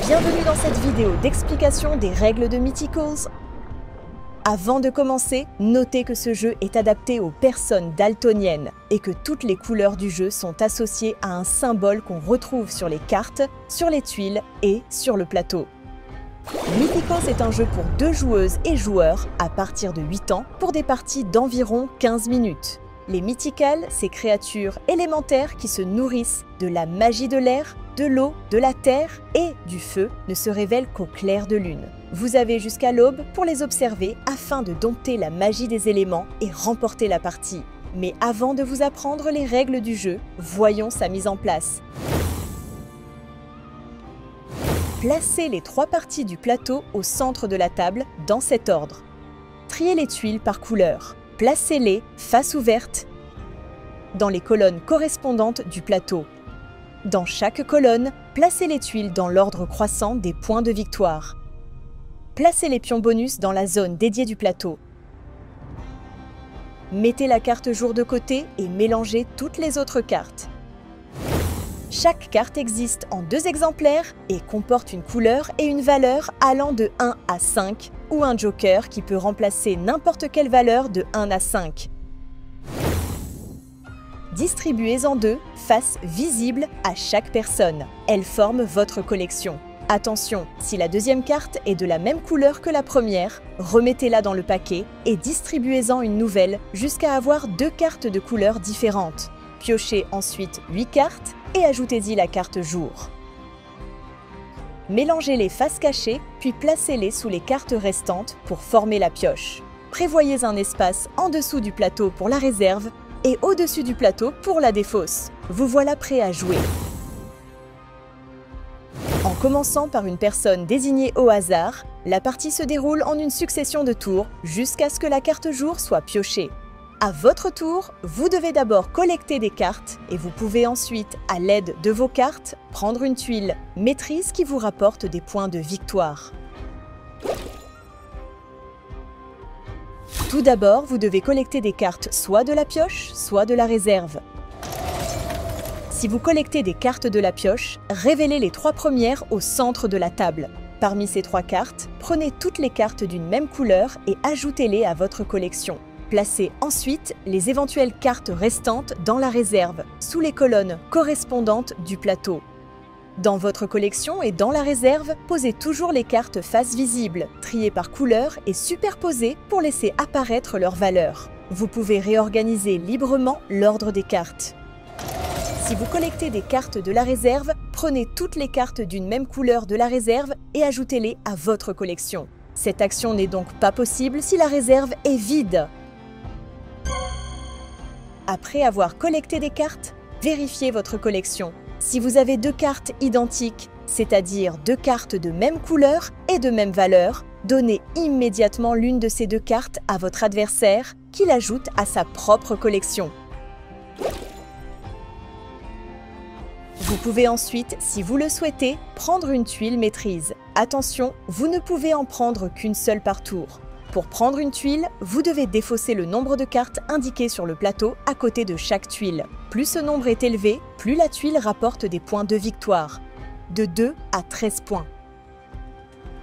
Bienvenue dans cette vidéo d'explication des règles de Mythicals. Avant de commencer, notez que ce jeu est adapté aux personnes daltoniennes et que toutes les couleurs du jeu sont associées à un symbole qu'on retrouve sur les cartes, sur les tuiles et sur le plateau. Mythicals est un jeu pour 2 joueuses et joueurs à partir de 8 ans pour des parties d'environ 15 minutes. Les Mythicals, ces créatures élémentaires qui se nourrissent de la magie de l'air, de l'eau, de la terre et du feu, ne se révèlent qu'au clair de lune. Vous avez jusqu'à l'aube pour les observer afin de dompter la magie des éléments et remporter la partie. Mais avant de vous apprendre les règles du jeu, voyons sa mise en place. Placez les 3 parties du plateau au centre de la table dans cet ordre. Triez les tuiles par couleur. Placez-les face ouverte dans les colonnes correspondantes du plateau. Dans chaque colonne, placez les tuiles dans l'ordre croissant des points de victoire. Placez les pions bonus dans la zone dédiée du plateau. Mettez la carte jour de côté et mélangez toutes les autres cartes. Chaque carte existe en 2 exemplaires et comporte une couleur et une valeur allant de 1 à 5 ou un joker qui peut remplacer n'importe quelle valeur de 1 à 5. Distribuez-en 2 faces visibles à chaque personne. Elles forment votre collection. Attention, si la deuxième carte est de la même couleur que la première, remettez-la dans le paquet et distribuez-en une nouvelle jusqu'à avoir 2 cartes de couleurs différentes. Piochez ensuite 8 cartes et ajoutez-y la carte jour. Mélangez les faces cachées, puis placez-les sous les cartes restantes pour former la pioche. Prévoyez un espace en dessous du plateau pour la réserve et au-dessus du plateau pour la défausse. Vous voilà prêt à jouer. En commençant par une personne désignée au hasard, la partie se déroule en une succession de tours jusqu'à ce que la carte jour soit piochée. À votre tour, vous devez d'abord collecter des cartes et vous pouvez ensuite, à l'aide de vos cartes, prendre une tuile maîtrise qui vous rapporte des points de victoire. Tout d'abord, vous devez collecter des cartes soit de la pioche, soit de la réserve. Si vous collectez des cartes de la pioche, révélez les 3 premières au centre de la table. Parmi ces 3 cartes, prenez toutes les cartes d'une même couleur et ajoutez-les à votre collection. Placez ensuite les éventuelles cartes restantes dans la réserve, sous les colonnes correspondantes du plateau. Dans votre collection et dans la réserve, posez toujours les cartes face visibles, triées par couleur et superposées pour laisser apparaître leurs valeurs. Vous pouvez réorganiser librement l'ordre des cartes. Si vous collectez des cartes de la réserve, prenez toutes les cartes d'une même couleur de la réserve et ajoutez-les à votre collection. Cette action n'est donc pas possible si la réserve est vide. Après avoir collecté des cartes, vérifiez votre collection. Si vous avez 2 cartes identiques, c'est-à-dire 2 cartes de même couleur et de même valeur, donnez immédiatement l'une de ces 2 cartes à votre adversaire qui l'ajoute à sa propre collection. Vous pouvez ensuite, si vous le souhaitez, prendre une tuile maîtrise. Attention, vous ne pouvez en prendre qu'une seule par tour. Pour prendre une tuile, vous devez défausser le nombre de cartes indiquées sur le plateau à côté de chaque tuile. Plus ce nombre est élevé, plus la tuile rapporte des points de victoire, de 2 à 13 points.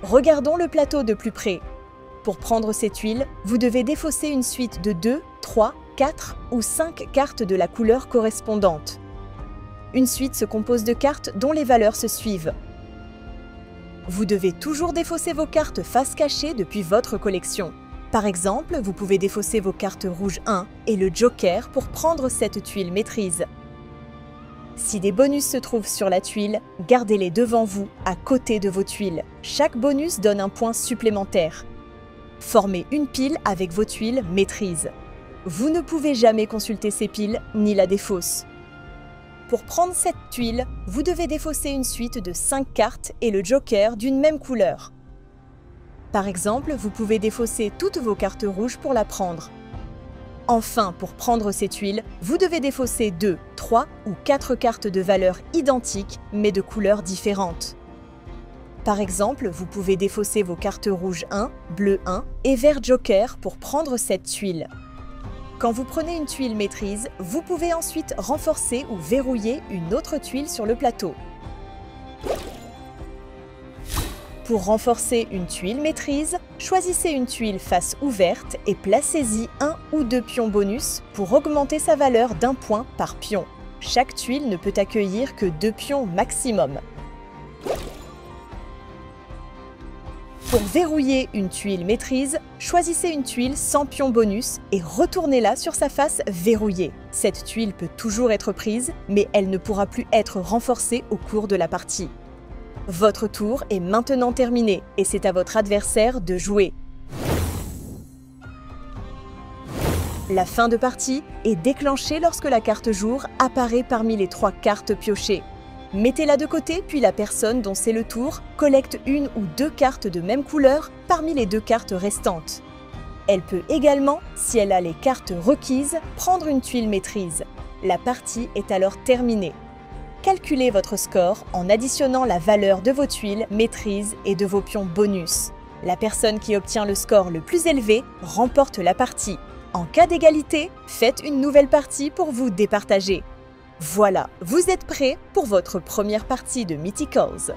Regardons le plateau de plus près. Pour prendre ces tuiles, vous devez défausser une suite de 2, 3, 4 ou 5 cartes de la couleur correspondante. Une suite se compose de cartes dont les valeurs se suivent. Vous devez toujours défausser vos cartes face cachée depuis votre collection. Par exemple, vous pouvez défausser vos cartes rouges 1 et le joker pour prendre cette tuile maîtrise. Si des bonus se trouvent sur la tuile, gardez-les devant vous, à côté de vos tuiles. Chaque bonus donne un point supplémentaire. Formez une pile avec vos tuiles maîtrise. Vous ne pouvez jamais consulter ces piles ni la défausse. Pour prendre cette tuile, vous devez défausser une suite de 5 cartes et le joker d'une même couleur. Par exemple, vous pouvez défausser toutes vos cartes rouges pour la prendre. Enfin, pour prendre ces tuiles, vous devez défausser 2, 3 ou 4 cartes de valeur identiques mais de couleurs différentes. Par exemple, vous pouvez défausser vos cartes rouge 1, bleu 1 et vert joker pour prendre cette tuile. Quand vous prenez une tuile maîtrise, vous pouvez ensuite renforcer ou verrouiller une autre tuile sur le plateau. Pour renforcer une tuile maîtrise, choisissez une tuile face ouverte et placez-y 1 ou 2 pions bonus pour augmenter sa valeur d'1 point par pion. Chaque tuile ne peut accueillir que 2 pions maximum. Pour verrouiller une tuile maîtrise, choisissez une tuile sans pion bonus et retournez-la sur sa face verrouillée. Cette tuile peut toujours être prise, mais elle ne pourra plus être renforcée au cours de la partie. Votre tour est maintenant terminé et c'est à votre adversaire de jouer. La fin de partie est déclenchée lorsque la carte jour apparaît parmi les 3 cartes piochées. Mettez-la de côté, puis la personne dont c'est le tour collecte 1 ou 2 cartes de même couleur parmi les 2 cartes restantes. Elle peut également, si elle a les cartes requises, prendre une tuile maîtrise. La partie est alors terminée. Calculez votre score en additionnant la valeur de vos tuiles maîtrise et de vos pions bonus. La personne qui obtient le score le plus élevé remporte la partie. En cas d'égalité, faites une nouvelle partie pour vous départager. Voilà, vous êtes prêts pour votre première partie de Mythicals.